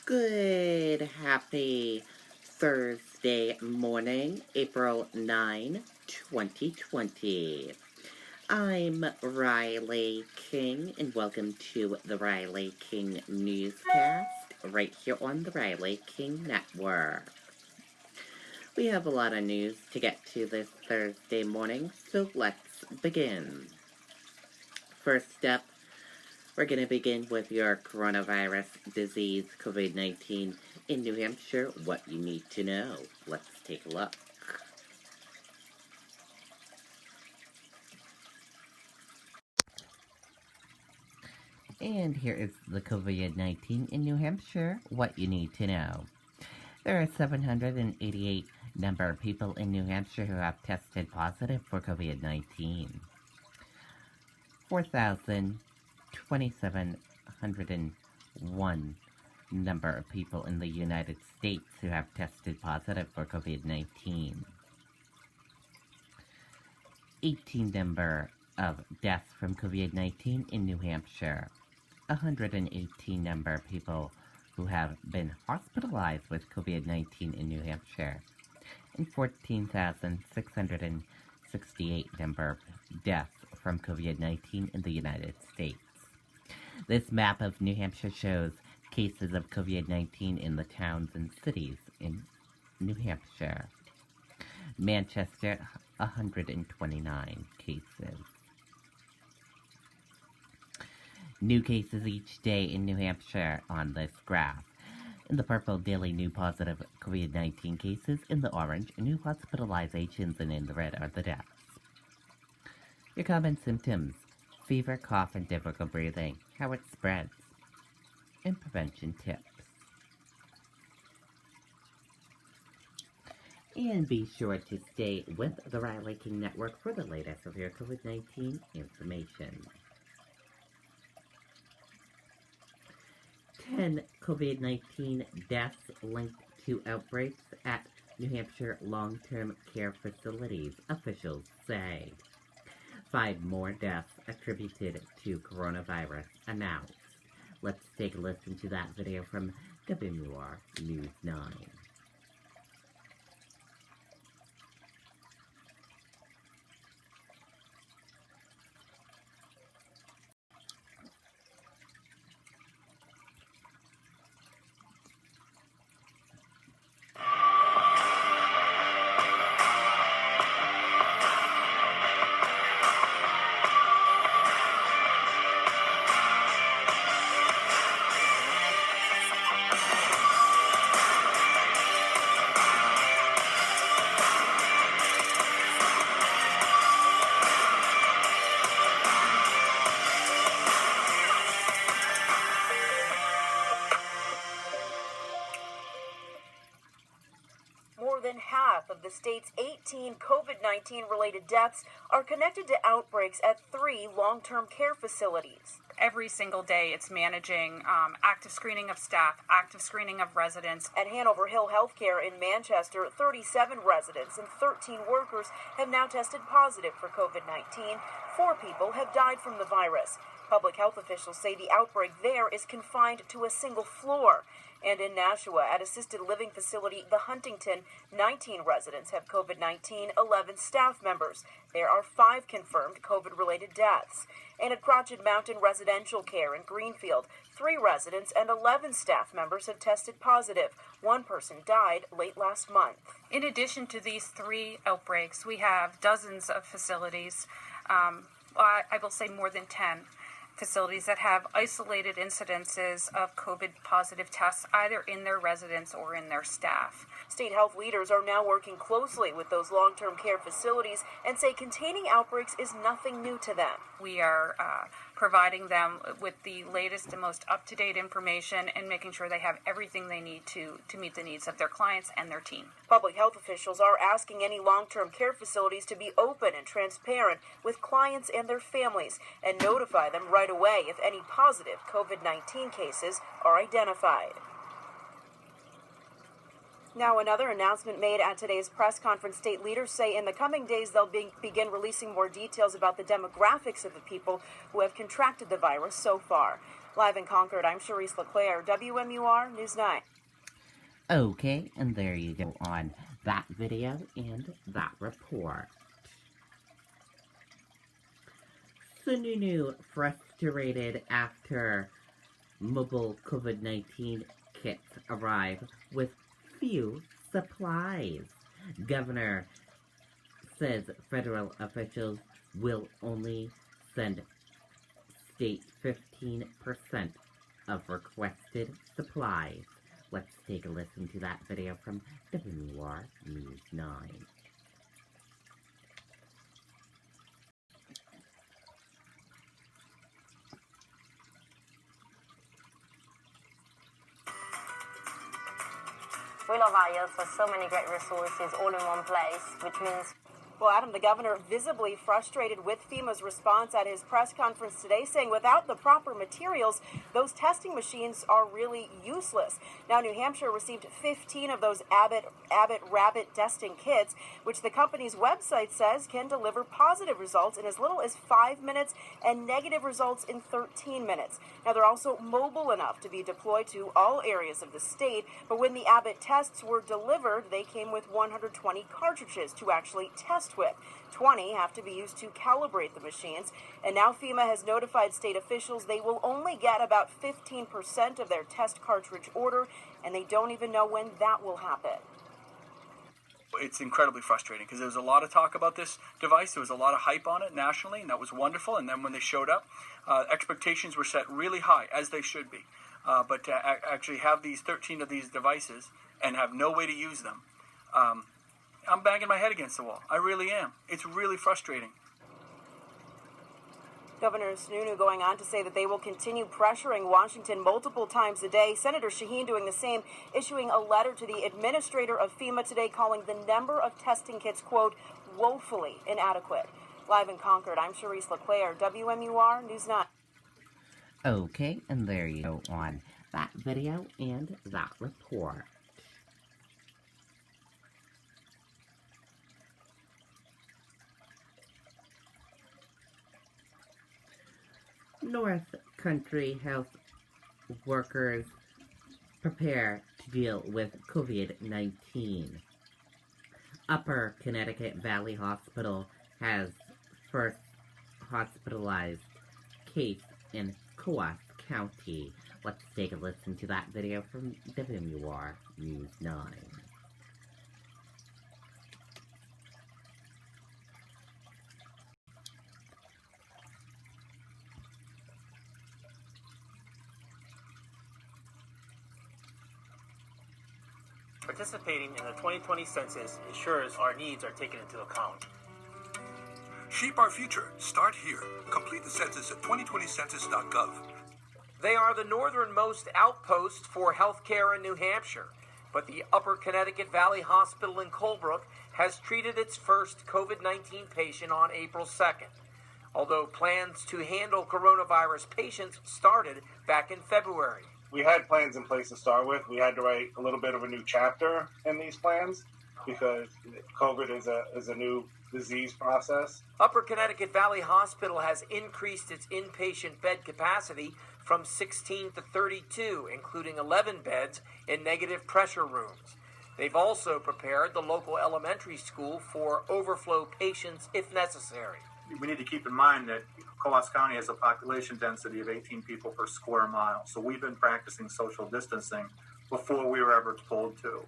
Good, happy Thursday morning, April 9, 2020. I'm Riley King, and welcome to the Riley King Newscast, right here on the Riley King Network. We have a lot of news to get to this Thursday morning, so let's begin. First up, we're going to begin with your coronavirus disease, COVID-19 in New Hampshire, what you need to know. Let's take a look. And here is the COVID-19 in New Hampshire, what you need to know. There are 788 number of people in New Hampshire who have tested positive for COVID-19. 2,701 number of people in the United States who have tested positive for COVID-19. 18 number of deaths from COVID-19 in New Hampshire. 118 number of people who have been hospitalized with COVID-19 in New Hampshire. And 14,668 number of deaths from COVID-19 in the United States. This map of New Hampshire shows cases of COVID-19 in the towns and cities in New Hampshire. Manchester, 129 cases. New cases each day in New Hampshire on this graph. In the purple, daily new positive COVID-19 cases. In the orange, new hospitalizations, and in the red are the deaths. Your common symptoms: fever, cough, and difficult breathing, how it spreads, and prevention tips. And be sure to stay with the Riley King Network for the latest of your COVID-19 information. 10 COVID-19 deaths linked to outbreaks at New Hampshire long-term care facilities, officials say. 5 more deaths attributed to coronavirus announced. Let's take a listen to that video from WMUR News 9. More than half of the state's 18 COVID-19 related deaths are connected to outbreaks at 3 long-term care facilities. Every single day it's managing active screening of staff, active screening of residents. At Hanover Hill Healthcare in Manchester, 37 residents and 13 workers have now tested positive for COVID-19. 4 people have died from the virus. Public health officials say the outbreak there is confined to a single floor. And in Nashua, at assisted living facility The Huntington, 19 residents have COVID-19, 11 staff members. There are 5 confirmed COVID-related deaths. And at Crotched Mountain Residential Care in Greenfield, 3 residents and 11 staff members have tested positive. 1 person died late last month. In addition to these 3 outbreaks, we have dozens of facilities, I will say more than 10 facilities that have isolated incidences of COVID-positive tests either in their residents or in their staff. State health leaders are now working closely with those long-term care facilities and say containing outbreaks is nothing new to them. We are providing them with the latest and most up-to-date information and making sure they have everything they need to meet the needs of their clients and their team. Public health officials are asking any long-term care facilities to be open and transparent with clients and their families and notify them right away if any positive COVID-19 cases are identified. Now, another announcement made at today's press conference. State leaders say in the coming days they'll begin releasing more details about the demographics of the people who have contracted the virus so far. Live in Concord, I'm Charisse LeClaire, WMUR News 9. Okay, and there you go on that video and that report. Sununu frustrated after mobile COVID-19 kits arrive with few supplies. Governor says federal officials will only send state 15% of requested supplies. Let's take a listen to that video from WMUR News 9. We love our youth for so many great resources all in one place, which means... Well, Adam, the governor visibly frustrated with FEMA's response at his press conference today, saying without the proper materials, those testing machines are really useless. Now, New Hampshire received 15 of those Abbott Rapid testing kits, which the company's website says can deliver positive results in as little as 5 minutes and negative results in 13 minutes. Now, they're also mobile enough to be deployed to all areas of the state, but when the Abbott tests were delivered, they came with 120 cartridges to actually test with. 20 have to be used to calibrate the machines, and now FEMA has notified state officials they will only get about 15% of their test cartridge order, and they don't even know when that will happen. It's incredibly frustrating because there was a lot of talk about this device. There was a lot of hype on it nationally, and that was wonderful. And then when they showed up, expectations were set really high, as they should be. But to actually have these 13 of these devices and have no way to use them, I'm banging my head against the wall. I really am. It's really frustrating. Governor Sununu going on to say that they will continue pressuring Washington multiple times a day. Senator Shaheen doing the same, issuing a letter to the administrator of FEMA today calling the number of testing kits, quote, woefully inadequate. Live in Concord, I'm Charisse LeClaire, WMUR News 9. Okay, and there you go on that video and that report. North Country health workers prepare to deal with COVID-19. Upper Connecticut Valley Hospital has first hospitalized case in Coos County. Let's take a listen to that video from WMUR News 9. Participating in the 2020 census ensures our needs are taken into account. Shape our future. Start here. Complete the census at 2020census.gov. They are the northernmost outpost for healthcare in New Hampshire, but the Upper Connecticut Valley Hospital in Colebrook has treated its first COVID-19 patient on April 2nd. Although plans to handle coronavirus patients started back in February. We had plans in place to start with. We had to write a little bit of a new chapter in these plans because COVID is a new disease process. Upper Connecticut Valley Hospital has increased its inpatient bed capacity from 16 to 32, including 11 beds in negative pressure rooms. They've also prepared the local elementary school for overflow patients if necessary. We need to keep in mind that Coos County has a population density of 18 people per square mile. So we've been practicing social distancing before we were ever told to.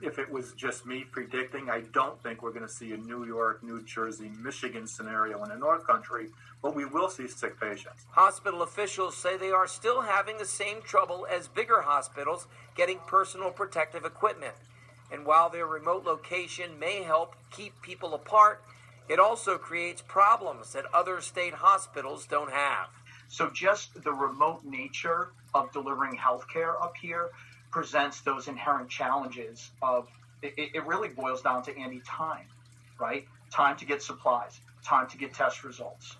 If it was just me predicting, I don't think we're going to see a New York, New Jersey, Michigan scenario in the North Country, but we will see sick patients. Hospital officials say they are still having the same trouble as bigger hospitals getting personal protective equipment. And while their remote location may help keep people apart, it also creates problems that other state hospitals don't have. So just the remote nature of delivering healthcare up here presents those inherent challenges of, it really boils down to, Andy, time, right? Time to get supplies, time to get test results.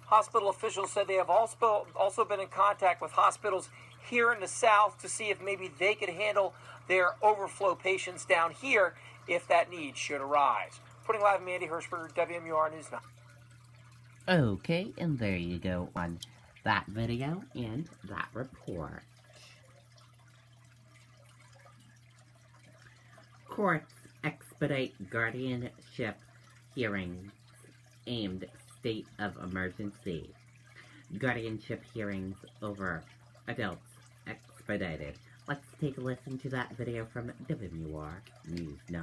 Hospital officials said they have also been in contact with hospitals here in the South to see if maybe they could handle their overflow patients down here if that need should arise. Reporting live, Mandy Hirschberger, WMUR News 9. Okay, and there you go on that video and that report. Courts expedite guardianship hearings aimed state of emergency. Guardianship hearings over adults expedited. Let's take a listen to that video from WMUR News 9.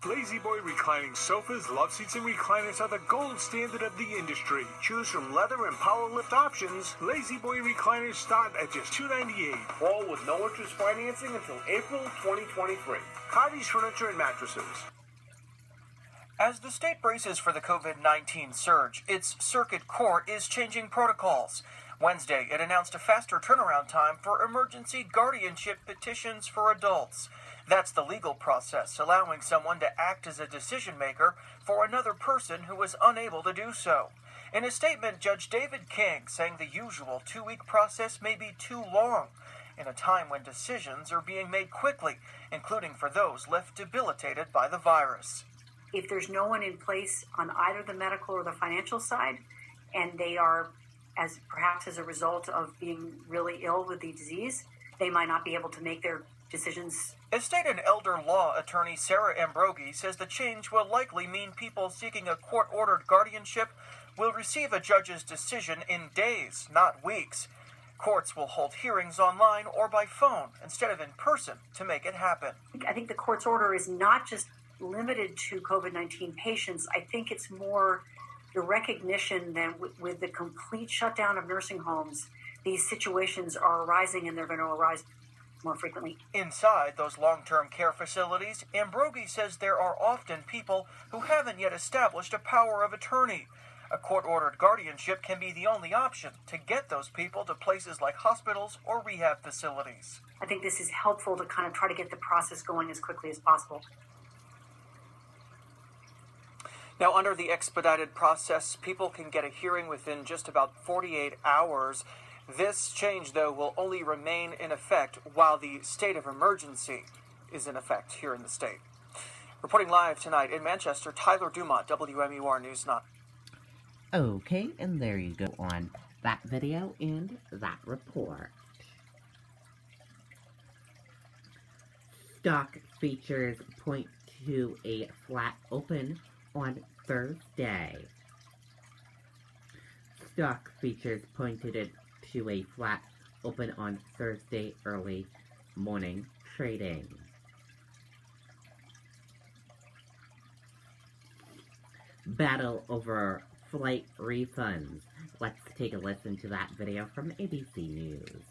Lazy Boy reclining sofas, love seats, and recliners are the gold standard of the industry. Choose from leather and power lift options. Lazy Boy recliners start at just $298. All with no interest financing until April 2023. Hardy's Furniture and Mattresses. As the state braces for the COVID-19 surge, its circuit court is changing protocols. Wednesday, it announced a faster turnaround time for emergency guardianship petitions for adults. That's the legal process, allowing someone to act as a decision maker for another person who was unable to do so. In a statement, Judge David King saying the usual 2-week process may be too long, in a time when decisions are being made quickly, including for those left debilitated by the virus. If there's no one in place on either the medical or the financial side, and they are, perhaps as a result of being really ill with the disease, they might not be able to make their decisions. Estate and elder law attorney Sarah Ambrogi says the change will likely mean people seeking a court-ordered guardianship will receive a judge's decision in days, not weeks. Courts will hold hearings online or by phone instead of in person to make it happen. I think the court's order is not just limited to COVID-19 patients. I think it's more the recognition that with the complete shutdown of nursing homes, these situations are arising and they're going to arise more frequently. Inside those long-term care facilities, Ambrogi says there are often people who haven't yet established a power of attorney. A court-ordered guardianship can be the only option to get those people to places like hospitals or rehab facilities. I think this is helpful to kind of try to get the process going as quickly as possible. Now, under the expedited process, people can get a hearing within just about 48 hours. This change, though, will only remain in effect while the state of emergency is in effect here in the state. Reporting live tonight in Manchester, Tyler Dumont, WMUR News 9. Okay, and there you go on that video and that report. Stock features point to a flat open on Thursday. Stock features pointed it to a flat open on Thursday early morning trading. Battle over flight refunds. Let's take a listen to that video from ABC News.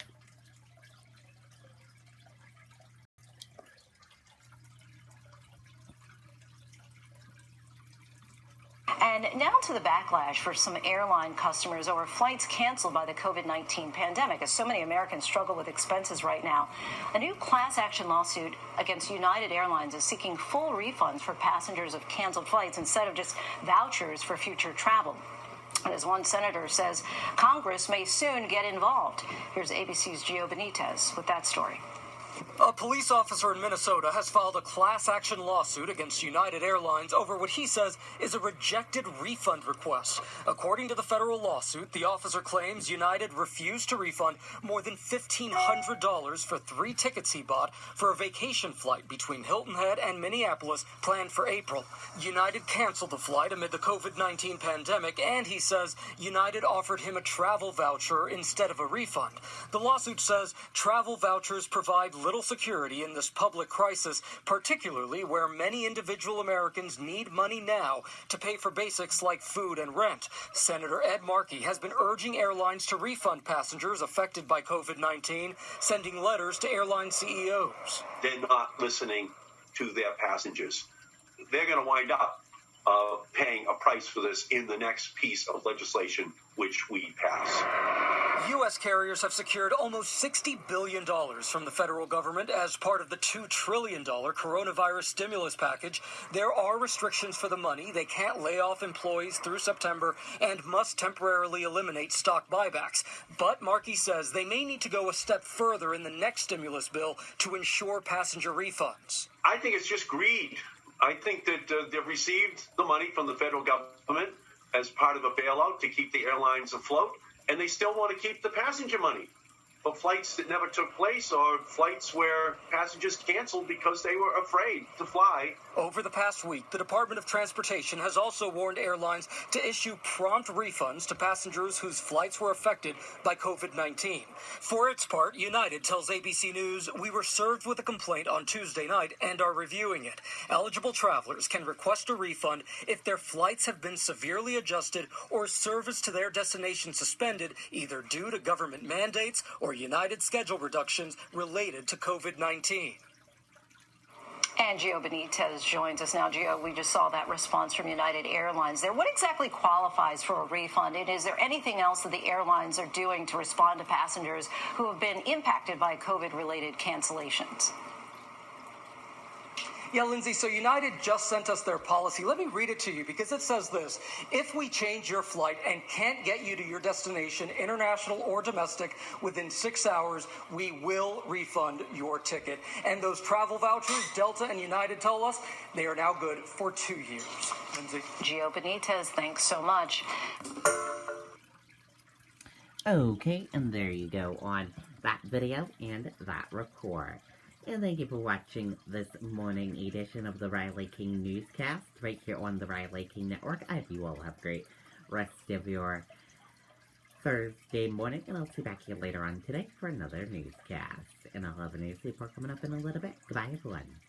And now to the backlash for some airline customers over flights canceled by the COVID-19 pandemic, as so many Americans struggle with expenses right now. A new class action lawsuit against United Airlines is seeking full refunds for passengers of canceled flights instead of just vouchers for future travel. And as one senator says, Congress may soon get involved. Here's ABC's Gio Benitez with that story. A police officer in Minnesota has filed a class action lawsuit against United Airlines over what he says is a rejected refund request. According to the federal lawsuit, the officer claims United refused to refund more than $1,500 for 3 tickets he bought for a vacation flight between Hilton Head and Minneapolis planned for April. United canceled the flight amid the COVID-19 pandemic, and he says United offered him a travel voucher instead of a refund. The lawsuit says travel vouchers provide little security in this public crisis, particularly where many individual Americans need money now to pay for basics like food and rent. Senator Ed Markey has been urging airlines to refund passengers affected by COVID-19, sending letters to airline CEOs. They're not listening to their passengers. They're going to wind up paying a price for this in the next piece of legislation which we pass. U.S. carriers have secured almost $60 billion from the federal government as part of the $2 trillion coronavirus stimulus package. There are restrictions for the money. They can't lay off employees through September and must temporarily eliminate stock buybacks. But Markey says they may need to go a step further in the next stimulus bill to ensure passenger refunds. I think it's just greed. I think that they've received the money from the federal government as part of a bailout to keep the airlines afloat, and they still want to keep the passenger money for flights that never took place or flights where passengers canceled because they were afraid to fly. Over the past week, the Department of Transportation has also warned airlines to issue prompt refunds to passengers whose flights were affected by COVID-19. For its part, United tells ABC News, "We were served with a complaint on Tuesday night and are reviewing it. Eligible travelers can request a refund if their flights have been severely adjusted or service to their destination suspended, either due to government mandates or United schedule reductions related to COVID-19. And Gio Benitez joins us now. Gio, we just saw that response from United Airlines there. What exactly qualifies for a refund? And is there anything else that the airlines are doing to respond to passengers who have been impacted by COVID-related cancellations? Yeah, Lindsay, so United just sent us their policy. Let me read it to you because it says this. If we change your flight and can't get you to your destination, international or domestic, within 6 hours, we will refund your ticket. And those travel vouchers, Delta and United tell us, they are now good for 2 years. Lindsay. Gio Benitez, thanks so much. Okay, and there you go on that video and that report. And thank you for watching this morning edition of the Riley King Newscast right here on the Riley King Network. I hope you all have a great rest of your Thursday morning, and I'll see you back here later on today for another newscast. And I'll have a news report coming up in a little bit. Goodbye, everyone.